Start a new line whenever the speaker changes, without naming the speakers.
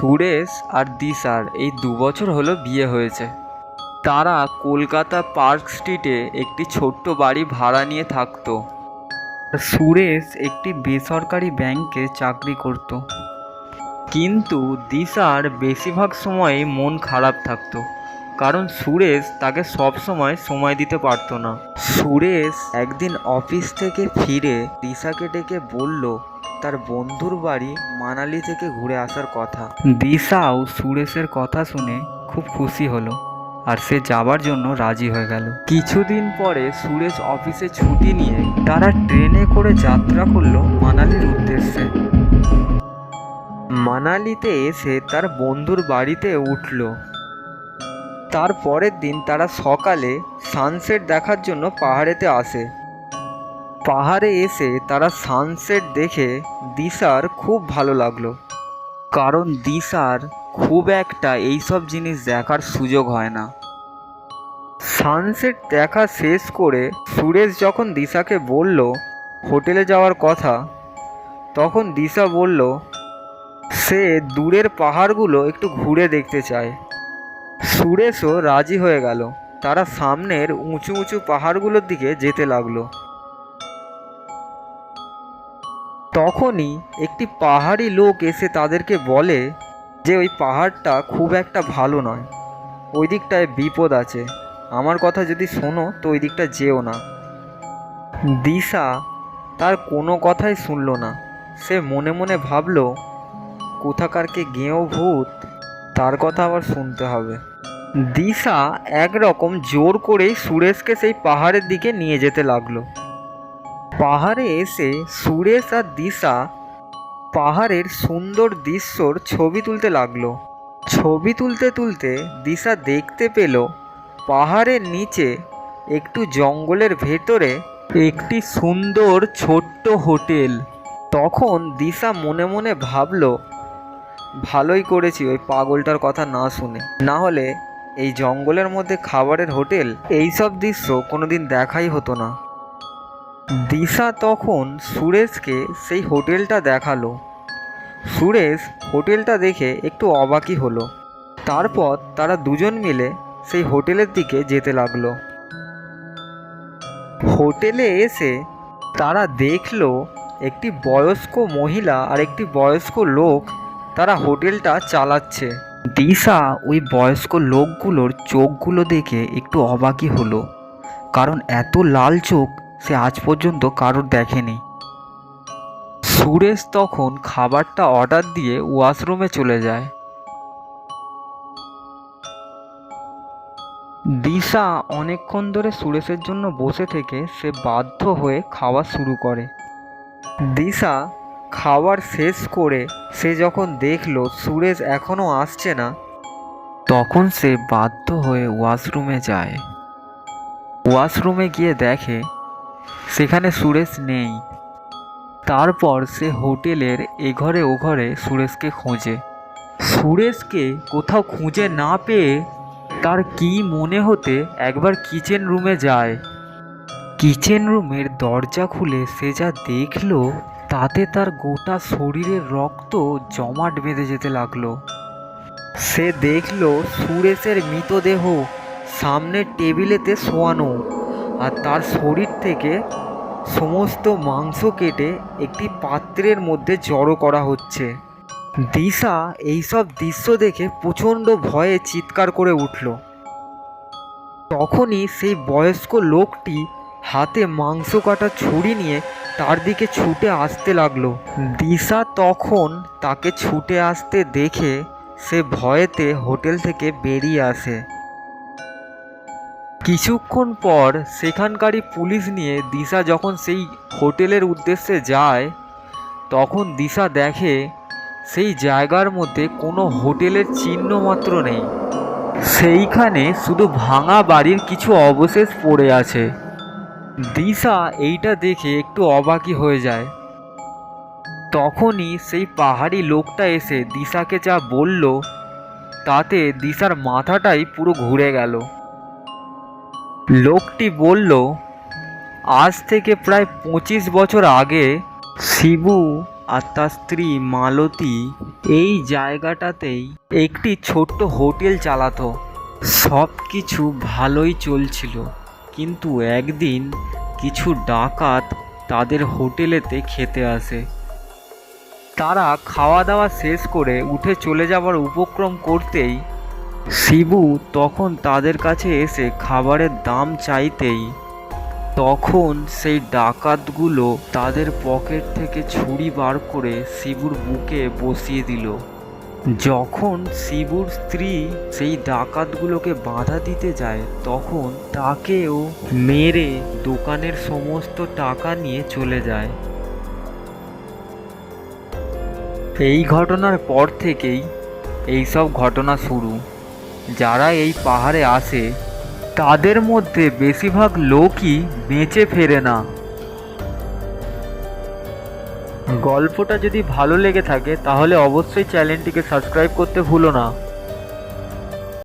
সুরেশ আর দিশার এই 2 বছর হলো বিয়ে হয়েছে। তারা কলকাতা পার্ক স্ট্রিটে একটি ছোট্ট বাড়ি ভাড়া নিয়ে থাকতো। সুরেশ একটি বেসরকারি ব্যাংকে চাকরি করত, কিন্তু দিশার বেশিরভাগ সময়ই মন খারাপ থাকতো, কারণ সুরেশ তাকে সব সময় দিতে পারতো না। সুরেশ একদিন অফিস থেকে ফিরে দিশাকে ডেকে বলল তার বন্ধুর বাড়ি মানালি থেকে ঘুরে আসার কথা। দিশাও সুরেশের কথা শুনে খুব খুশি হলো আর সে যাবার জন্য রাজি হয়ে গেল। কিছুদিন পরে সুরেশ অফিসে ছুটি নিয়ে তারা ট্রেনে করে যাত্রা করলো মানালির উদ্দেশ্যে। মানালিতে এসে তার বন্ধুর বাড়িতে উঠল। তার পরের দিন তারা সকালে সানসেট দেখার জন্য পাহাড়েতে আসে। পাহাড়ে এসে তারা সানসেট দেখে দিশার খুব ভালো লাগলো, কারণ দিশার খুব একটা এইসব জিনিস দেখার সুযোগ হয় না। সানসেট দেখা শেষ করে সুরেশ যখন দিশাকে বলল হোটেলে যাওয়ার কথা, তখন দিশা বলল সে দূরের পাহাড়গুলো একটু ঘুরে দেখতে চায়। সুরেশও রাজি হয়ে গেল। তারা সামনের উঁচু উঁচু পাহাড়গুলোর দিকে যেতে লাগলো। তখনই একটি পাহাড়ি লোক এসে তাদেরকে বলে যে ওই পাহাড়টা খুব একটা ভালো নয়, ওই দিকটায় বিপদ আছে, আমার কথা যদি শোনো তো ওই দিকটা যেও না। দিশা তার কোনো কথাই শুনল না। সে মনে মনে ভাবল কোথাকারকে গেঁয়ো ভূত, তার কথা আবার শুনতে হবে। দিশা একরকম জোর করেই সুরেশকে সেই পাহাড়ের দিকে নিয়ে যেতে লাগলো। পাহাড়ে এসে সুরেশ আর দিশা পাহাড়ের সুন্দর দৃশ্যর ছবি তুলতে লাগলো। ছবি তুলতে তুলতে দিশা দেখতে পেল পাহাড়ের নিচে একটু জঙ্গলের ভেতরে একটি সুন্দর ছোট্ট হোটেল। তখন দিশা মনে মনে ভাবল ভালোই করেছি ওই পাগলটার কথা না শুনে, না হলে এই জঙ্গলের মধ্যে খাবারের হোটেল এইসব দৃশ্য কোনোদিন দেখাই হতো না। দিশা তখন সুরেশকে সেই হোটেলটা দেখালো। সুরেশ হোটেলটা দেখে একটু অবাকই হলো। তারপর তারা দুজন মিলে সেই হোটেলের দিকে যেতে লাগলো। হোটেলে এসে তারা দেখলো একটি বয়স্ক মহিলা আর একটি বয়স্ক লোক তারা হোটেলটা চালাচ্ছে। দিশা ওই বয়স্ক লোকগুলোর চোখগুলো দেখে একটু অবাকই হলো, কারণ এত লাল চোখ সে আজ পর্যন্ত কারোর দেখেনি। সুরেশ তখন খাবারটা অর্ডার দিয়ে ওয়াশরুমে চলে যায়। দিশা অনেকক্ষণ ধরে সুরেশের জন্য বসে থেকে সে বাধ্য হয়ে খাওয়া শুরু করে। দিশা খাবার শেষ করে সে যখন দেখলো সুরেশ এখনও আসছে না, তখন সে বাধ্য হয়ে ওয়াশরুমে যায়। ওয়াশরুমে গিয়ে দেখে সেখানে সুরেশ নেই। তারপর সে হোটেলের এঘরে ওঘরে সুরেশকে খোঁজে। সুরেশকে কোথাও খুঁজে না পেয়ে তার কি মনে হতে একবার কিচেন রুমে যায়। কিচেন রুমের দরজা খুলে সে যা দেখলো তাতে তার গোটা শরীরের রক্ত জমাট বেঁধে যেতে লাগলো। সে দেখলো সুরেশের মৃতদেহ সামনের টেবিলেতে শোয়ানো, আর তার শরীর থেকে সমস্ত মাংস কেটে একটি পাত্রের মধ্যে জড়ো করা হচ্ছে। দিশা এইসব দৃশ্য দেখে প্রচণ্ড ভয়ে চিৎকার করে উঠল। তখনই সেই বয়স্ক লোকটি হাতে মাংস কাটা ছুরি নিয়ে তার দিকে ছুটে আসতে লাগলো। দিশা তখন তাকে ছুটে আসতে দেখে সে ভয়েতে হোটেল থেকে বেরিয়ে আসে। কিছুক্ষণ পর সেখানকারই পুলিশ নিয়ে দিশা যখন সেই হোটেলের উদ্দেশ্যে যায়, তখন দিশা দেখে সেই জায়গার মধ্যে কোনো হোটেলের চিহ্ন মাত্র নেই। সেইখানে শুধু ভাঙা বাড়ির কিছু অবশেষ পড়ে আছে। দিশা এইটা দেখে একটু অবাকই হয়ে যায়। তখনই সেই পাহাড়ি লোকটা এসে দিশাকে যা বলল তাতে দিশার মাথাটাই পুরো ঘুরে গেল। লোকটি বলল আজ থেকে প্রায় 25 বছর আগে শিবু আর তার স্ত্রী মালতী এই জায়গাটাতেই একটি ছোট্ট হোটেল চালাতো। সব কিছু ভালোই চলছিল, কিন্তু একদিন কিছু ডাকাত তাদের হোটেলেতে খেতে আসে। তারা খাওয়া দাওয়া শেষ করে উঠে চলে যাবার উপক্রম করতেই শিবু তখন তাদের কাছে এসে খাবারের দাম চাইতেই তখন সেই ডাকাতগুলো তাদের পকেট থেকে ছুরি বার করে শিবুর বুকে বসিয়ে দিল। যখন শিবুর স্ত্রী সেই ডাকাতগুলোকে বাধা দিতে যায়, তখন তাকেও মেরে দোকানের সমস্ত টাকা নিয়ে চলে যায়। এই ঘটনার পর থেকেই এইসব ঘটনা শুরু। যারা এই পাহাড়ে আসে তাদের মধ্যে বেশিরভাগ লোকই বেঁচে ফেরে না। গল্পটা যদি ভালো লেগে থাকে তাহলে অবশ্যই চ্যানেলটিকে সাবস্ক্রাইব করতে ভুলো না।